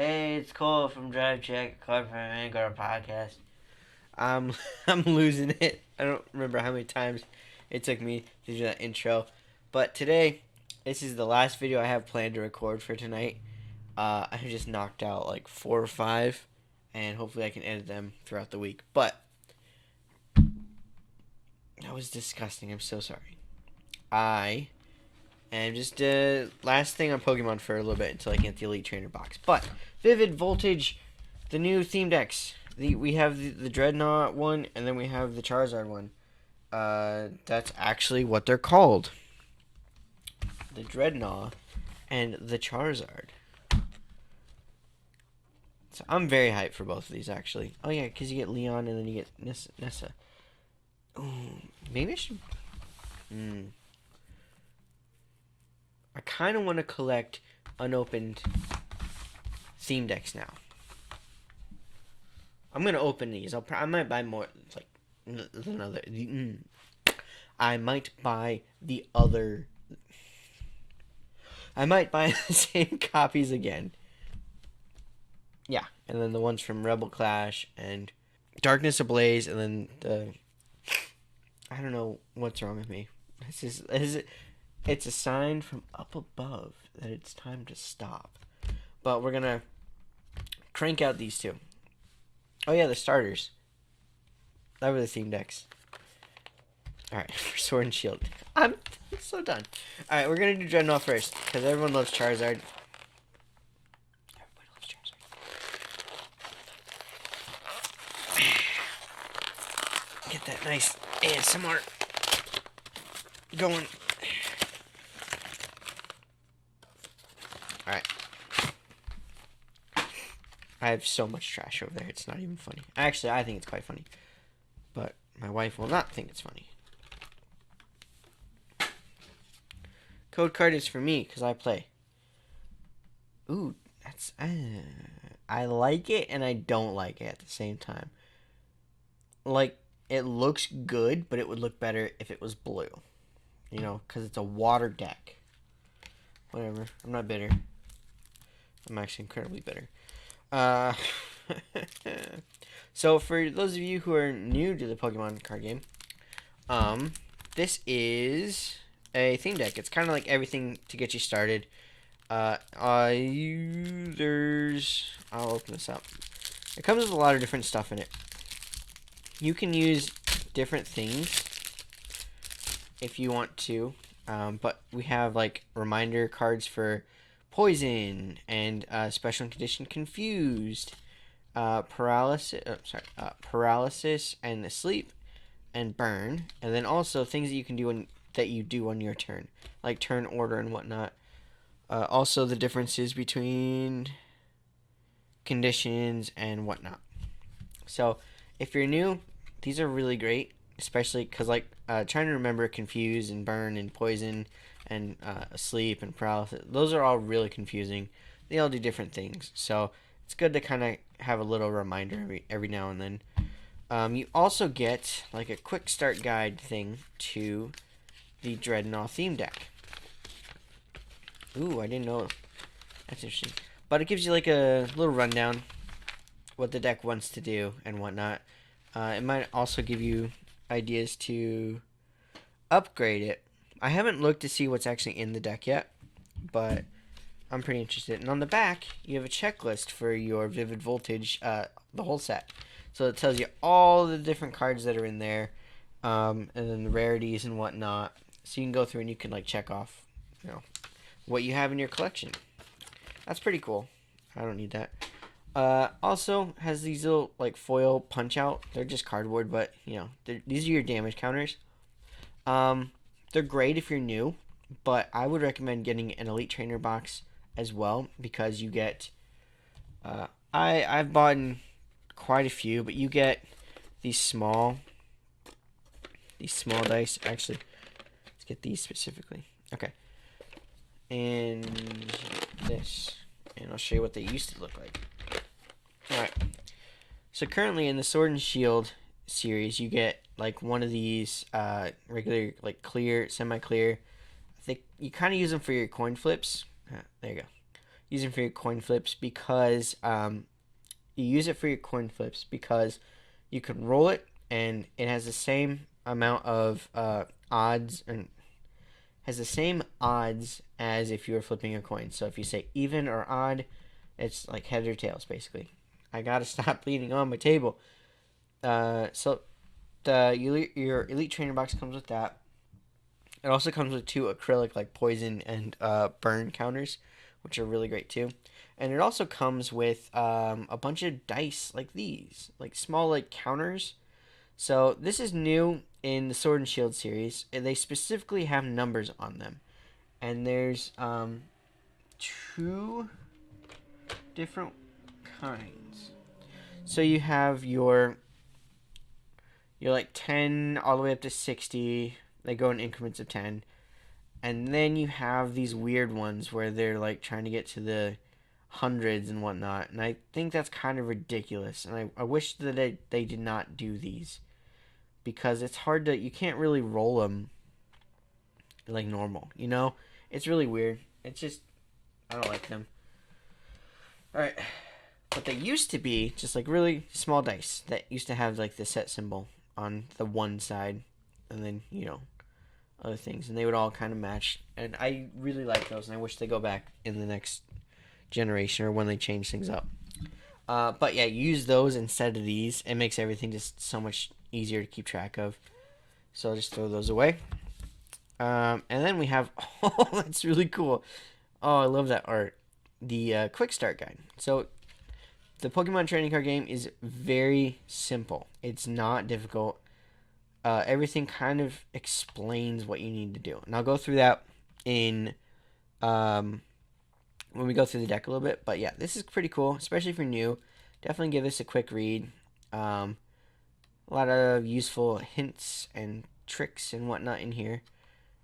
Hey, it's Cole from Drive Check, Cole from Vanguard Podcast. I'm I'm losing it. I don't remember how many times it took me to do that intro, but today, this is the last video I have planned to record for tonight. I just knocked out like 4 or 5, and hopefully I can edit them throughout the week. But that was disgusting. I'm so sorry. And just last thing on Pokemon for a little bit until I get the Elite Trainer box. But Vivid Voltage, the new theme decks. We have the Dreadnaw one, and then we have the Charizard one. That's actually what they're called. The Dreadnaw and the Charizard. So I'm very hyped for both of these, actually. Oh yeah, because you get Leon and then you get Nessa. Ooh, maybe I should... I kind of want to collect unopened theme decks now. I'm gonna open these. I might buy more. Like another. I might buy the other. I might buy the same copies again. Yeah, and then the ones from Rebel Clash and Darkness Ablaze, and then the. I don't know what's wrong with me. It's a sign from up above that it's time to stop. But we're gonna crank out these two. Oh yeah, the starters. That were the theme decks. Alright, for Sword and Shield. I'm so done. Alright, we're gonna do Dreadnaw first, because everyone loves Charizard. Everybody loves Charizard. Get that nice ASMR going. Alright. I have so much trash over there, it's not even funny. Actually, I think it's quite funny. But my wife will not think it's funny. Code card is for me, because I play. Ooh, that's... I like it, and I don't like it at the same time. Like, it looks good, but it would look better if it was blue. You know, because it's a water deck. Whatever, I'm not bitter. I'm actually incredibly bitter. So for those of you who are new to the Pokemon card game, this is a theme deck. It's kind of like everything to get you started. I'll open this up. It comes with a lot of different stuff in it. You can use different things if you want to, but we have like reminder cards for Poison and Special and Condition Confused, Paralysis and Sleep, and Burn, and then also things that you can do that you do on your turn, like turn order and whatnot. Also the differences between conditions and whatnot. So if you're new, these are really great, especially because like trying to remember Confuse and Burn and Poison and Sleep and Paralysis, those are all really confusing. They all do different things, so it's good to kind of have a little reminder every now and then. You also get like a quick start guide thing to the Dreadnaw theme deck. Ooh, I didn't know. That's interesting. But it gives you like a little rundown what the deck wants to do and whatnot. It might also give you ideas to upgrade it. I haven't looked to see what's actually in the deck yet, but I'm pretty interested. And on the back, you have a checklist for your Vivid Voltage, the whole set. So it tells you all the different cards that are in there, and then the rarities and whatnot. So you can go through and you can like check off, you know, what you have in your collection. That's pretty cool. I don't need that. Also has these little like foil punch out. They're just cardboard, but you know, these are your damage counters. They're great if you're new, but I would recommend getting an Elite Trainer box as well, because you get, I've bought quite a few, but you get these small dice. Actually, let's get these specifically. Okay. And this, and I'll show you what they used to look like. Alright. So currently in the Sword and Shield series, you get like one of these regular, like clear, semi-clear. I think you kind of use them for your coin flips. There you go. use them for your coin flips because you use it for your coin flips because you can roll it and it has the same amount of odds and has the same odds as if you were flipping a coin. So if you say even or odd, it's like heads or tails basically. I gotta stop leaning on my table. So your Elite Trainer box comes with that. It also comes with 2 acrylic like poison and burn counters, which are really great too. And it also comes with a bunch of dice like these, like small like counters. So this is new in the Sword and Shield series. And they specifically have numbers on them. And there's 2 different kinds. So you have your like 10 all the way up to 60. They go in increments of 10. And then you have these weird ones where they're like trying to get to the hundreds and whatnot. And I think that's kind of ridiculous. And I wish that they did not do these. Because it's hard to, you can't really roll them like normal, you know? It's really weird. It's just, I don't like them. Alright. But they used to be just like really small dice that used to have like the set symbol on the one side. And then, you know, other things. And they would all kind of match. And I really like those. And I wish they go back in the next generation or when they change things up. But yeah, use those instead of these. It makes everything just so much easier to keep track of. So I'll just throw those away. And then we have, oh, that's really cool. Oh, I love that art. The quick start guide. So the Pokemon trading card game is very simple. It's not difficult. Everything kind of explains what you need to do. And I'll go through that in when we go through the deck a little bit. But yeah, this is pretty cool, especially if you're new. Definitely give this a quick read. A lot of useful hints and tricks and whatnot in here.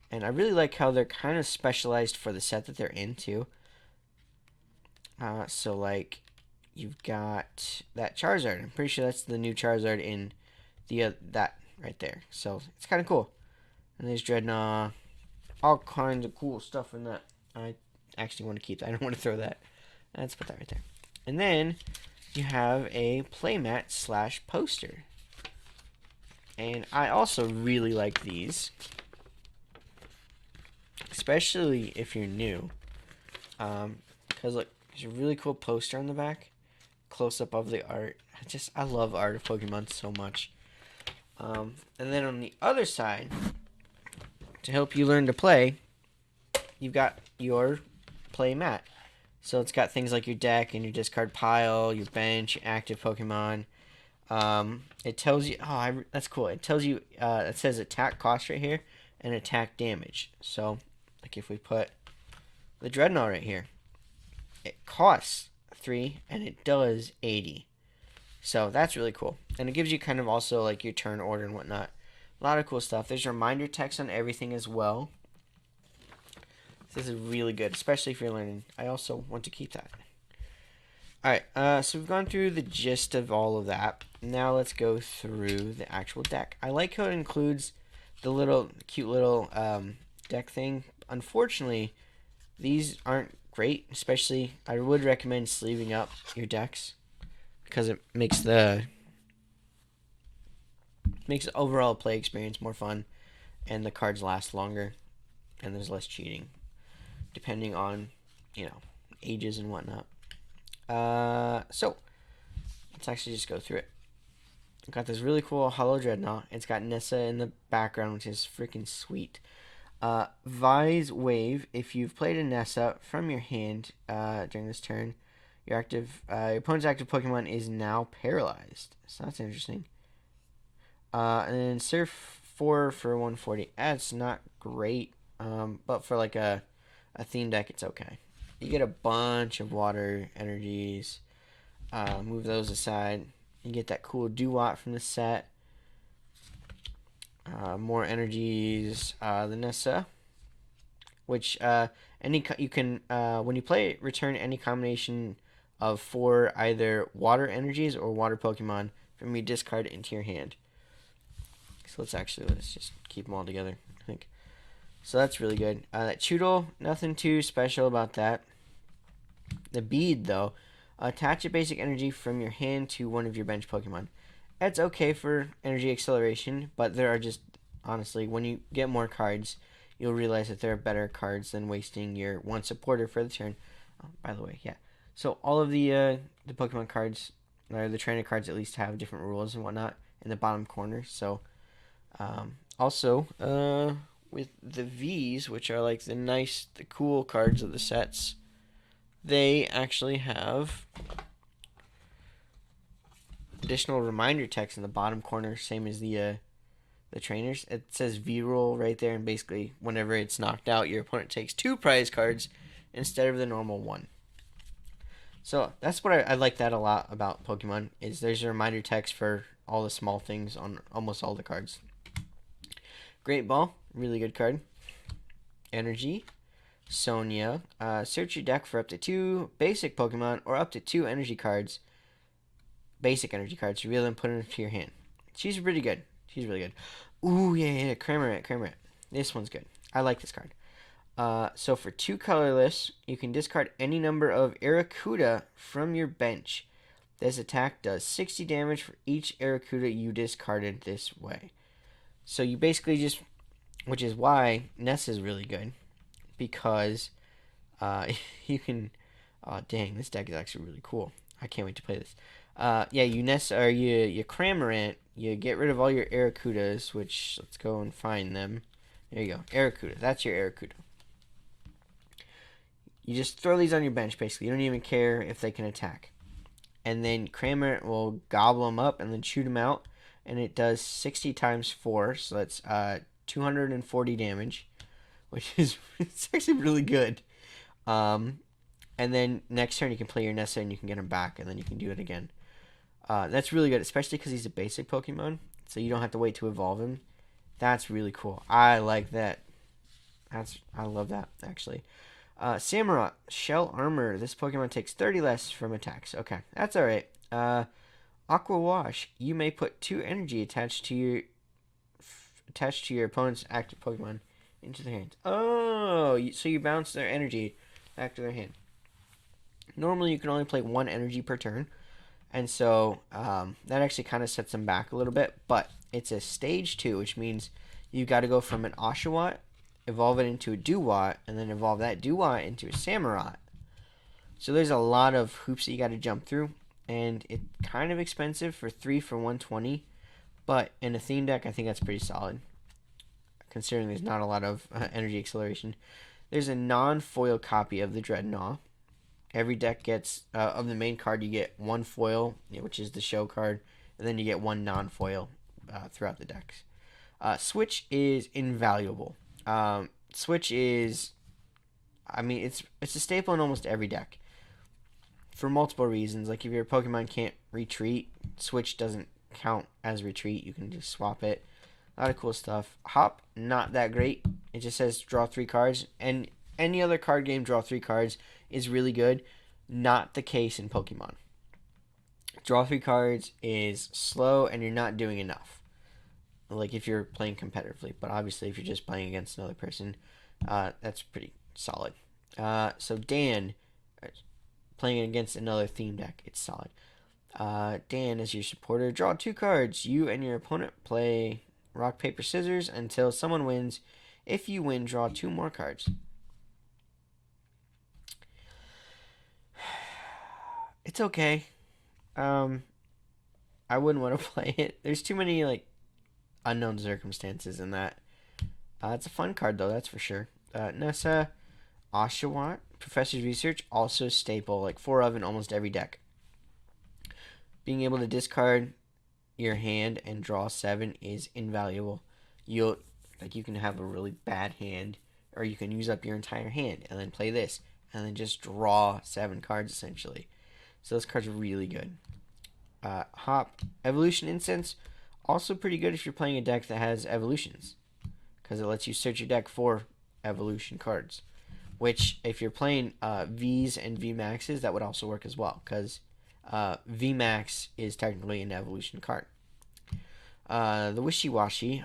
And I really like how they're kind of specialized for the set that they're in, too. So, like, you've got that Charizard. I'm pretty sure that's the new Charizard in the that right there. So, it's kind of cool. And there's Dreadnaw. All kinds of cool stuff in that. I actually want to keep that. I don't want to throw that. Let's put that right there. And then you have a playmat / poster. And I also really like these. Especially if you're new. Because look, there's a really cool poster on the back. Close up of the art. I love art of Pokemon so much. And then on the other side, to help you learn to play, you've got your play mat. So it's got things like your deck and your discard pile, your bench, your active Pokemon. It tells you, that's cool. It tells you, it says attack cost right here and attack damage. So, like if we put the Dreadnaw right here, it costs 3 and it does 80. So that's really cool. And it gives you kind of also like your turn order and whatnot. A lot of cool stuff. There's reminder text on everything as well. This is really good, especially if you're learning. I also want to keep that. Alright, so we've gone through the gist of all of that. Now let's go through the actual deck. I like how it includes the cute little deck thing. Unfortunately, these aren't great, especially I would recommend sleeving up your decks because it makes the overall play experience more fun and the cards last longer and there's less cheating depending on, you know, ages and whatnot. So let's actually just go through it. I've got this really cool Hollow Dreadnaw. It's got Nessa in the background, which is freaking sweet. Vise Wave. If you've played a Nessa from your hand during this turn, your opponent's active Pokemon is now paralyzed. So that's interesting. And then Surf 4 for 140. That's not great, but for like a theme deck, it's okay. You get a bunch of water energies. Move those aside. You get that cool Dewott from the set. More energies. The Nessa, which you can when you play it, return any combination of 4 either water energies or water Pokemon from your discard into your hand. So let's just keep them all together, I think. So that's really good. That Choodle, nothing too special about that. The bead, though, attach a basic energy from your hand to one of your bench Pokemon. It's okay for energy acceleration, but there are just, honestly, when you get more cards, you'll realize that there are better cards than wasting your one supporter for the turn. Oh, by the way, yeah. So all of the Pokemon cards, or the trainer cards at least, have different rules and whatnot in the bottom corner. So also, with the V's, which are like the cool cards of the sets, they actually have additional reminder text in the bottom corner, same as the trainers. It says V roll right there, and basically, whenever it's knocked out, your opponent takes 2 prize cards instead of the normal 1. So that's what I like that a lot about Pokemon, is there's a reminder text for all the small things on almost all the cards. Great Ball, really good card. Energy, Sonia. Search your deck for up to 2 basic Pokemon or up to 2 energy cards. Basic energy cards. Reveal them, put them into your hand. She's pretty good. She's really good. Ooh, yeah. Cramorant. This one's good. I like this card. So for 2 colorless, you can discard any number of Arrokuda from your bench. This attack does 60 damage for each Arrokuda you discarded this way. So you basically just, which is why Ness is really good, because you can, oh dang, this deck is actually really cool. I can't wait to play this. Yeah, you Ness, or you Cramorant, you get rid of all your Arrokudas, which, let's go and find them. There you go, Arrokuda, that's your Arrokuda. You just throw these on your bench, basically. You don't even care if they can attack. And then Cramorant will gobble them up and then shoot them out. And it does 60 times 4, so that's 240 damage, which is it's actually really good. And then next turn you can play your Nessa and you can get him back, and then you can do it again. That's really good, especially because he's a basic Pokemon, so you don't have to wait to evolve him. That's really cool. I like that. I love that, actually. Samurott, Shell Armor. This Pokemon takes 30 less from attacks. Okay, that's alright. Aqua Wash. You may put 2 energy attached to your opponent's active Pokemon into their hands. Oh, so you bounce their energy back to their hand. Normally, you can only play 1 energy per turn, and so that actually kind of sets them back a little bit. But it's a stage 2, which means you've got to go from an Oshawott, evolve it into a Dewott, and then evolve that Dewott into a Samurott. So there's a lot of hoops that you got to jump through, and it's kind of expensive for 3 for 120, but in a theme deck, I think that's pretty solid, considering there's not a lot of energy acceleration. There's a non-foil copy of the Dreadnaw. Every deck gets, of the main card, you get 1 foil, which is the show card, and then you get 1 non-foil throughout the decks. Switch is invaluable. Switch is, I mean, it's a staple in almost every deck for multiple reasons. Like if your Pokemon can't retreat, Switch doesn't count as retreat. You can just swap it. A lot of cool stuff. Hop, not that great. It just says draw 3 cards, and any other card game, draw 3 cards is really good. Not the case in Pokemon. Draw 3 cards is slow, and you're not doing enough. Like if you're playing competitively, but obviously if you're just playing against another person, that's pretty solid. So Dan, playing against another theme deck, it's solid. Dan, as your supporter, draw 2 cards. You and your opponent play rock, paper, scissors until someone wins. If you win, draw 2 more cards. It's okay. I wouldn't want to play it. There's too many unknown circumstances in that. It's a fun card though, that's for sure. Nessa, Oshawott, Professor's Research, also a staple, 4 of in almost every deck. Being able to discard your hand and draw 7 is invaluable. You can have a really bad hand, or you can use up your entire hand and then play this, and then just draw 7 cards essentially. So those cards are really good. Hop, Evolution Incense, also pretty good if you're playing a deck that has evolutions, because it lets you search your deck for evolution cards. Which, if you're playing Vs and Vmaxes, that would also work as well, because Vmax is technically an evolution card. The Wishy Washy,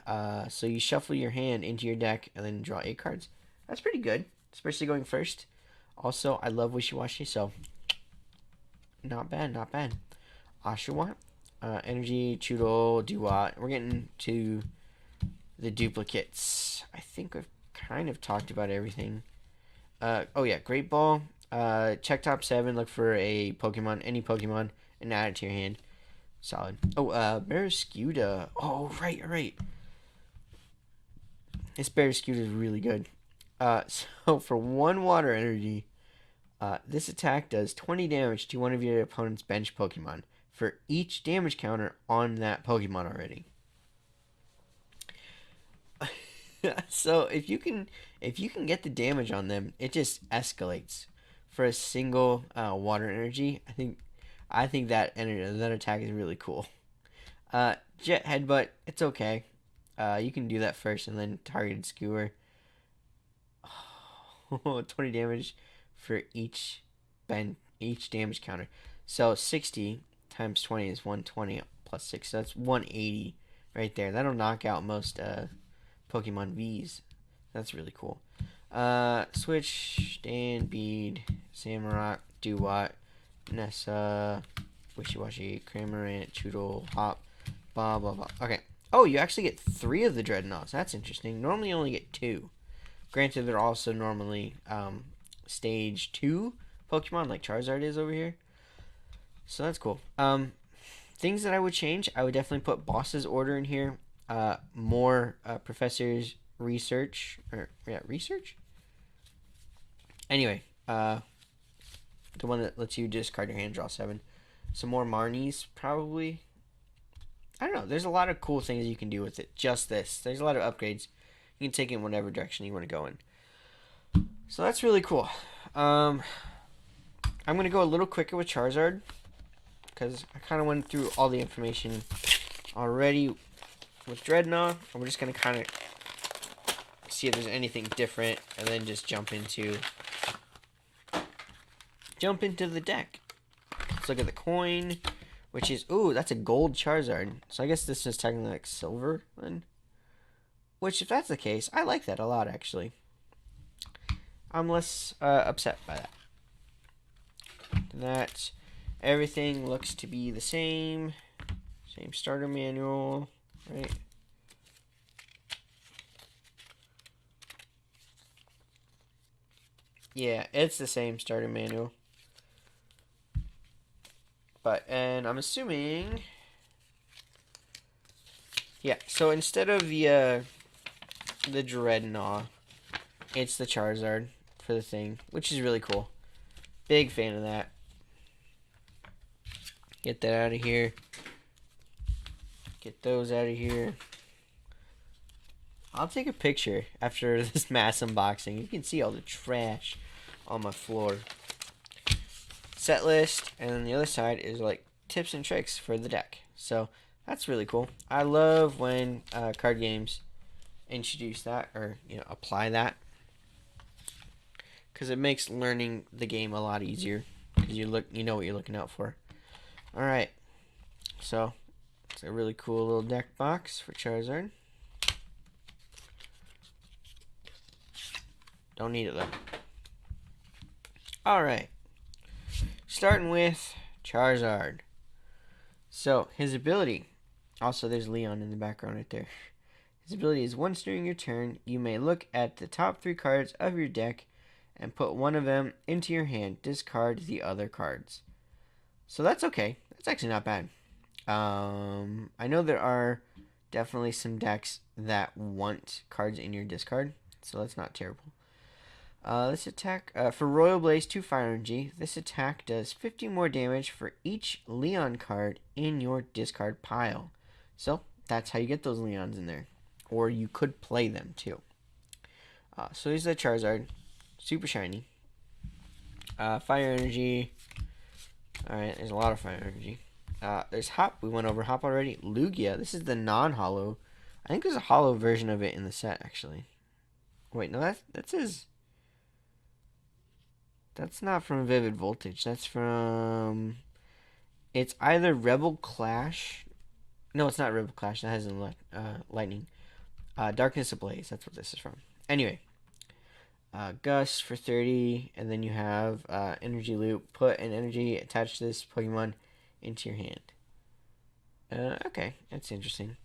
so you shuffle your hand into your deck and then draw 8 cards. That's pretty good, especially going first. Also, I love Wishy-Washy, so not bad, not bad. Oshawott, Energy, Choodle, Duat. We're getting to the duplicates. I think we've kind of talked about everything. Oh yeah, Great Ball. Check top 7. Look for a Pokemon, any Pokemon, and add it to your hand. Solid. Oh, Barraskewda. Oh, right. This Barraskewda is really good. So for 1 water energy, this attack does 20 damage to one of your opponent's bench Pokemon for each damage counter on that Pokemon already. So if you can get the damage on them, it just escalates. For a single water energy, I think that attack is really cool. Jet Headbutt, it's okay. You can do that first and then Targeted Skewer. 20 damage for each damage counter. So 60 times 20 is 120 plus 6. So that's 180 right there. That'll knock out most Pokemon Vs. That's really cool. Switch, Stampede, Samurott, Duat, Nessa, Wishy-Washy, Cramorant, Choodle, Hop, blah, blah, blah. Okay. Oh, you actually get 3 of the Dreadnaws. That's interesting. Normally you only get 2. Granted, they're also normally stage 2 Pokemon, like Charizard is over here. So that's cool. Things that I would change, I would definitely put Boss's Order in here. More Professor's Research. Research? Anyway, the one that lets you discard your hand, draw 7. Some more Marnies, probably. I don't know. There's a lot of cool things you can do with it. Just this. There's a lot of upgrades. You can take it in whatever direction you want to go in. So that's really cool. I'm going to go a little quicker with Charizard, because I kind of went through all the information already with Dreadnaw. And we're just going to kind of see if there's anything different, and then just jump into the deck. Let's look at the coin, which is, ooh, that's a gold Charizard. So I guess this is technically like silver then. Which, if that's the case, I like that a lot, actually. I'm less upset by that. That everything looks to be the same. Same starter manual, right? Yeah, it's the same starter manual. And I'm assuming, yeah, so instead of the Dreadnaw, it's the Charizard for the thing, which is really cool. Big fan of that. Get that out of here. Get those out of here. I'll take a picture after this mass unboxing. You can see all the trash on my floor. Set list, and then the other side is like tips and tricks for the deck. So that's really cool. I love when card games introduce that, or apply that, because it makes learning the game a lot easier, because you know what you're looking out for. All right, so it's a really cool little deck box for Charizard. Don't need it though. All right, starting with Charizard. So his ability, also there's Leon in the background right there. His ability is, once during your turn, you may look at the top 3 cards of your deck and put one of them into your hand. Discard the other cards. So that's okay. That's actually not bad. I know there are definitely some decks that want cards in your discard, so that's not terrible. This attack, for Royal Blaze 2 Fire Energy, this attack does 50 more damage for each Leon card in your discard pile. So that's how you get those Leons in there. Or you could play them too. So here's the Charizard. Super shiny. Fire Energy. Alright, there's a lot of Fire Energy. There's Hop. We went over Hop already. Lugia. This is the non-hollow. I think there's a hollow version of it in the set, actually. Wait, no, that's his... That's not from Vivid Voltage. That's from... It's either Rebel Clash... No, it's not Rebel Clash. That has Lightning. Darkness Ablaze. That's what this is from. Anyway. Gust for 30, and then you have Energy Loop. Put an energy attached to this Pokemon into your hand. Okay, that's interesting.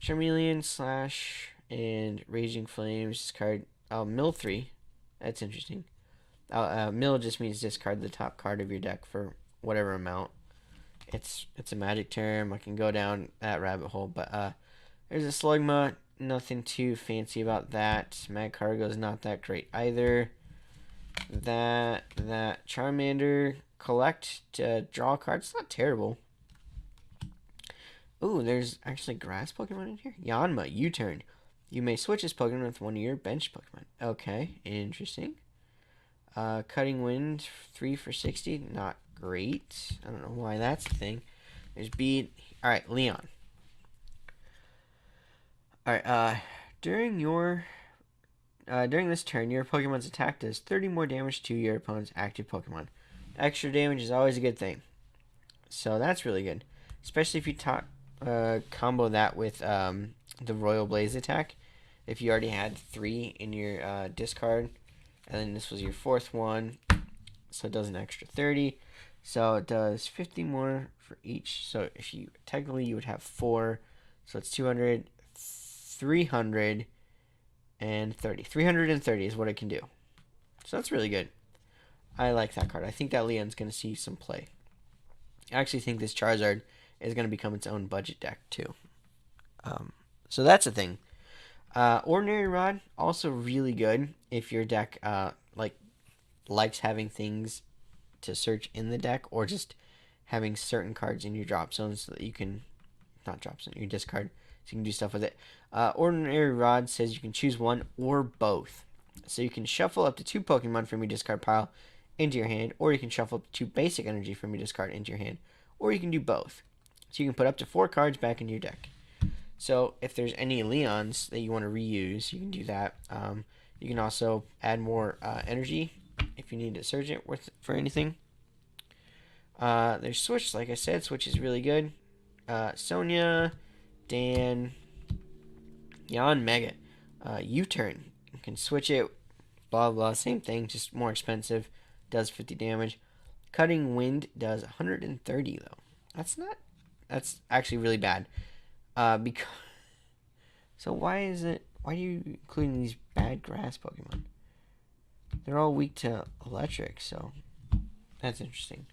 Charmeleon, Slash, and Raging Flames. Discard Mill 3. That's interesting. Mill just means discard the top card of your deck for whatever amount. It's a magic term. I can go down that rabbit hole, but there's a Slugma. Nothing too fancy about that. Magcargo is not that great either. That Charmander, collect to draw cards. It's not terrible. Ooh, there's actually grass Pokemon in here. Yanma, U-turn. You may switch this Pokemon with one of your bench Pokemon. Okay, interesting. Cutting Wind, 3 for 60. Not great. I don't know why that's a thing. There's Bead. Alright, Leon. Alright, during this turn, your Pokemon's attack does 30 more damage to your opponent's active Pokemon. Extra damage is always a good thing. So that's really good. Especially if you combo that with the Royal Blaze attack. If you already had 3 in your discard, and then this was your 4th one, so it does an extra 30. So it does 50 more for each. So if you technically you would have 4, so it's 200, 330. 330 is what it can do. So that's really good. I like that card. I think that Leon's going to see some play. I actually think this Charizard is going to become its own budget deck too. So that's a thing. Ordinary Rod, also really good if your deck likes having things to search in the deck, or just having certain cards in your drop zone so that you can, not drop zone, your discard, so you can do stuff with it. Ordinary Rod says you can choose one or both. So you can shuffle up to 2 Pokemon from your discard pile into your hand, or you can shuffle up to 2 basic energy from your discard into your hand, or you can do both. So you can put up to 4 cards back into your deck. So if there's any Leons that you want to reuse, you can do that. You can also add more energy if you need to search it for anything. There's Switch, like I said. Switch is really good. Sonia, Dan, Yanmega. U-turn. You can switch it. Blah, blah. Same thing, just more expensive. Does 50 damage. Cutting Wind does 130, though. That's actually really bad. So why are you including these bad grass Pokemon? They're all weak to electric, so that's interesting.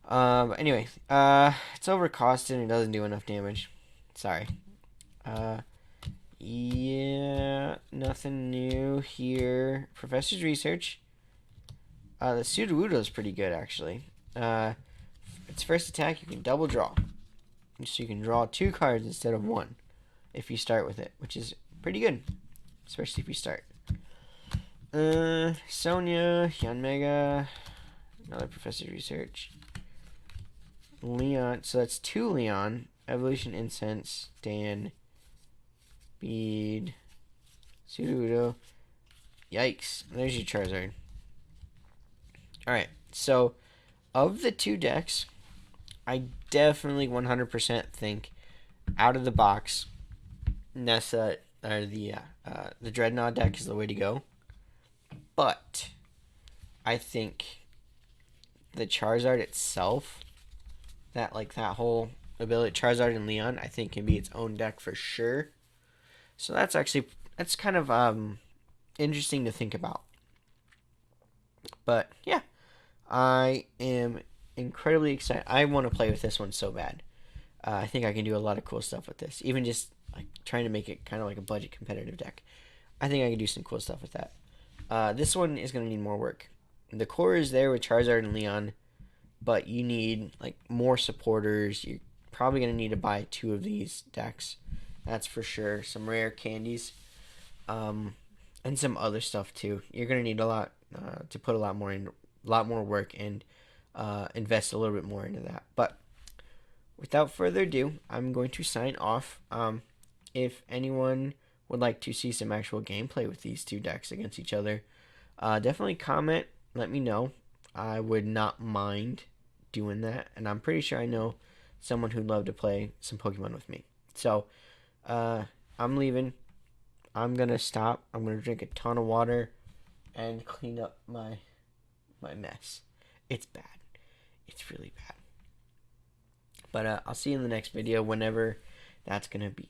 But anyway, it's overcosted and it doesn't do enough damage. Sorry. Yeah, nothing new here. Professor's Research. The Sudowoodo is pretty good, actually. Its first attack, you can double draw. So you can draw 2 cards instead of 1 if you start with it, which is pretty good, especially if you start. Sonia, Yanmega, another Professor's Research. Leon, so that's 2 Leon. Evolution Incense, Dan, Bead, Sudowoodo. Yikes, there's your Charizard. Alright, so of the 2 decks, I definitely 100% think out of the box, Nessa or the Dreadnaw deck is the way to go. But I think the Charizard itself, that whole ability, Charizard and Leon, I think can be its own deck for sure. So that's kind of interesting to think about. But yeah, I am incredibly excited. I want to play with this one so bad. I think I can do a lot of cool stuff with this. Even just like trying to make it kind of like a budget competitive deck. I think I can do some cool stuff with that. This one is going to need more work. The core is there with Charizard and Leon, but you need like more supporters. You're probably going to need to buy 2 of these decks. That's for sure. Some rare candies, and some other stuff too. You're going to need a lot to put a lot more work and invest a little bit more into that. But without further ado, I'm going to sign off. If anyone would like to see some actual gameplay with these 2 decks against each other, definitely comment, let me know. I would not mind doing that, and I'm pretty sure I know someone who'd love to play some Pokemon with me. So I'm leaving. I'm gonna stop. I'm gonna drink a ton of water and clean up my mess. It's bad. It's really bad. But I'll see you in the next video whenever that's gonna be.